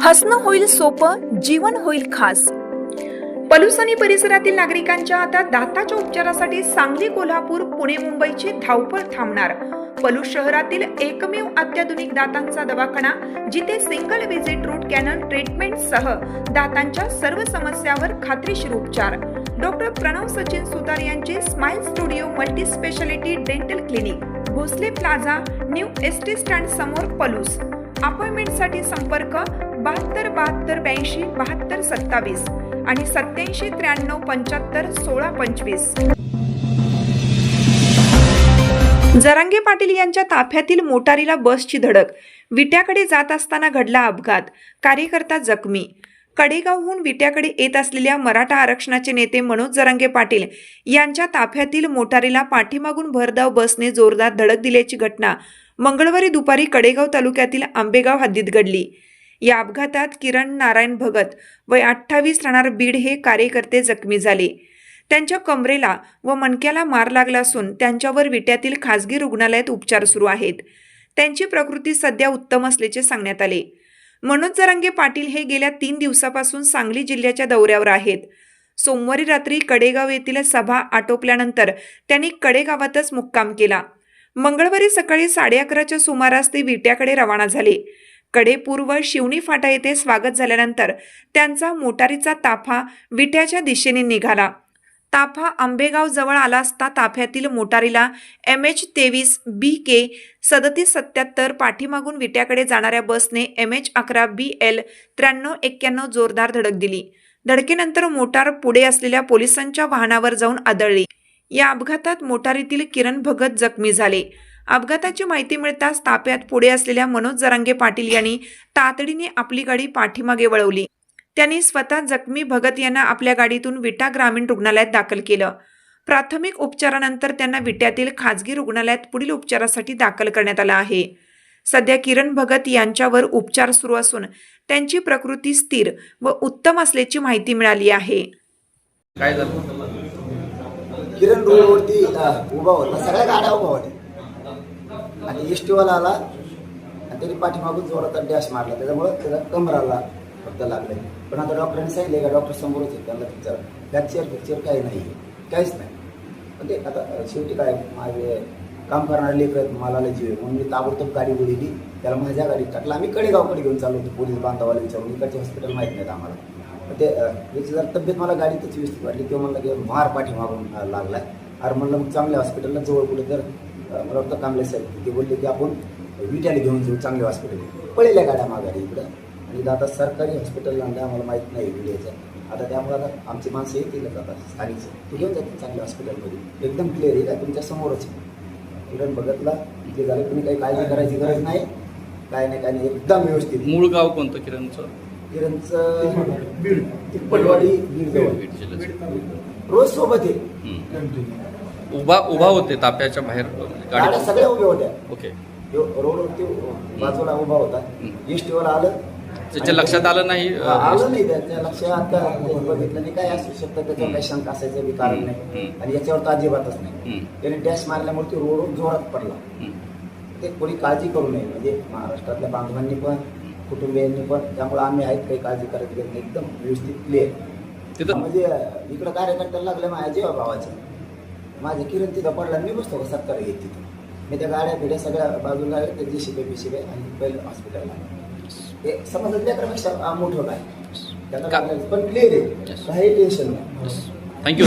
हसणं होईल सोपं, जीवन होईल खास। पलूस आणि परिसरातील नागरिकांच्या आता दाताच्या उपचारासाठी सांगली, कोल्हापूर, पुणे, मुंबईची धावपळ थांबणार। पलूस शहरातील एकमेव अत्याधुनिक दातांचा दवाखाना, जिथे single visit root canal treatment सह दातांच्या सर्व समस्यावर खात्रीशीर उपचार। डॉक्टर प्रणव सचिन सुतार यांचे smile studio multi speciality dental clinic, Bhosale plaza, new ST stand समोर, पलूस। अपॉइंटमेंटसाठी संपर्क 72 72 82 72 27 आणि 87 93 75 16 25। जरांगे पाटील यांच्या ताफ्यातील मोटारीला बसची धडक, विट्याकडे जात असताना घडला अपघात, कार्यकर्ता जखमी। कडेगावहून विट्याकडे येत असलेल्या मराठा आरक्षणाचे नेते मनोज जरांगे पाटील यांच्या ताफ्यातील मोटारीला पाठीमागून भरधाव बसने जोरदार धडक दिल्याची घटना मंगळवारी दुपारी कडेगाव तालुक्यातील आंबेगाव हद्दीत घडली। या अपघातात किरण नारायण भगत वय 28 राहणार बीड हे कार्यकर्ते जखमी झाले। त्यांच्या कमरेला व मणक्याला मार लागला असून त्यांच्यावर विट्यातील खासगी रुग्णालयात उपचार सुरू आहेत। त्यांची प्रकृती सध्या उत्तम असल्याचे सांगण्यात आले। मनोज जरांगे पाटील हे गेल्या 3 दिवसापासून सांगली जिल्ह्याच्या दौऱ्यावर आहेत। सोमवारी रात्री कडेगाव येथील सभा आटोपल्यानंतर त्यांनी कडेगावातच मुक्काम केला। मंगळवारी सकाळी 11:30च्या सुमारास ते विट्याकडे रवाना झाले। कडेपूर व शिवणी फाटा येथे स्वागत झाल्यानंतर त्यांचा मोटारीचा ताफा विट्याच्या दिशेने निघाला। ताफा आंबेगाव जवळ आला असता ताफ्यातील मोटारीला MH23 BK 3777 पाठीमागून विट्याकडे जाणाऱ्या बसने MH11 BL 9391 जोरदार धडक दिली। धडकेनंतर मोटार पुढे असलेल्या पोलिसांच्या वाहनावर जाऊन आदळली। या अपघातात मोटारीतील किरण भगत जखमी झाले। अपघाताची माहिती मिळताच ताफ्यात पुढे असलेल्या मनोज जरांगे पाटील यांनी तातडीने आपली गाडी पाठीमागे वळवली। त्यांनी स्वतः जखमी भगत यांना आपल्या गाडीतून विटा ग्रामीण रुग्णालयात दाखल केलं। प्राथमिक उपचारानंतर त्यांना विट्यातील खासगी रुग्णालयात पुढील उपचारासाठी दाखल करण्यात आलं आहे। सध्या किरण भगत यांच्यावर उपचार सुरू असून त्यांची प्रकृती स्थिर व उत्तम असल्याची माहिती मिळाली आहे। काय झालं? किरण रोडवरती उभा होता, सगळ्या गाड्या उभा होत्या आणि एसटीवाला आला आणि त्यांनी पाठीमागून जोरात डॅश मारला, त्याच्यामुळे त्याला कमराला फक्त लागले। पण आता डॉक्टरांनी सांगितले का डॉक्टर समोरच आहे, त्यांना फ्रॅक्चर काही नाही आहे, काहीच नाही। पण ते आता शेवटी काय, माझे काम करणारे लेकर मला जीव आहे म्हणून मी ताबडतोब गाडी बोलली, त्याला माझ्या गाडीत टाकला। आम्ही कडेगावकडे घेऊन चाललो होतो, पोलीस बांधवाला विचारून, इकडचे हॉस्पिटल माहीत नाहीत आम्हाला। ते याची जर तब्येत मला गाडीतच व्यवस्थित वाटली किंवा म्हणलं की मार पाठीमागून लागला आहे, अरे म्हणलं मग चांगल्या हॉस्पिटलला जवळ कुठे तर मला वाटतं कांबळे साहेब ते बोलले की आपण विट्याला घेऊन जाऊ, चांगले हॉस्पिटल पळेल्या गाड्या माघारी इकडं। आणि आता सरकारी हॉस्पिटलला आणलं आम्हाला माहीत नाही विड्याचं, आता त्यामुळे आता आमची माणसं येतीलच आता स्थानिक, ते घेऊन जातील चांगल्या हॉस्पिटलमध्ये, एकदम क्लिअर आहे का तुमच्या समोरच। किरण भगतला जे झालं तुम्ही काही काळजी करायची गरज नाही, काय नाही एकदम व्यवस्थित। मूळ गाव कोणतं किरणचं? किरणचं बीड, तिप्पटवाडी, बीड रोज सोबत आहे। उभा होते ताप्याच्या बाहेर गाड्या सगळ्या उभ्या होत्या। ओके, रोडवरती बाजूला उभा होता, एसटीवर आलं, त्याच्या लक्षात आलं नाही? आलं नाही, त्याच्या लक्षात बघितलं नाही, काय असू शकतं त्याच्यावर काही शंका असायचं बी कारण नाही, आणि याच्यावर तर अजिबातच नाही। त्याने डॅश मारल्यामुळे ते रोडवर जोरात पडला। ते कोणी काळजी करू नये, म्हणजे महाराष्ट्रातल्या बांधवांनी पण कुटुंबियांनी पण, त्यामुळे आम्ही आहेत, काही काळजी करायची गरज नाही, एकदम व्यवस्थित क्लिअर तिथं। म्हणजे इकडं कार्यकर्त्याला लागलं माझ्या जेव्हा भावाचं, माझे किरण तिथं पडला, मी बसतो का सत्कार घेत तिथं, मी त्या गाड्या पिढ्या सगळ्या बाजूला ते JCB PCB आणि पहिलं हॉस्पिटलला, हे समजलं त्यापेक्षा मोठं काय त्याला, पण क्लिअर आहे, काही टेन्शन नाही। थँक्यू.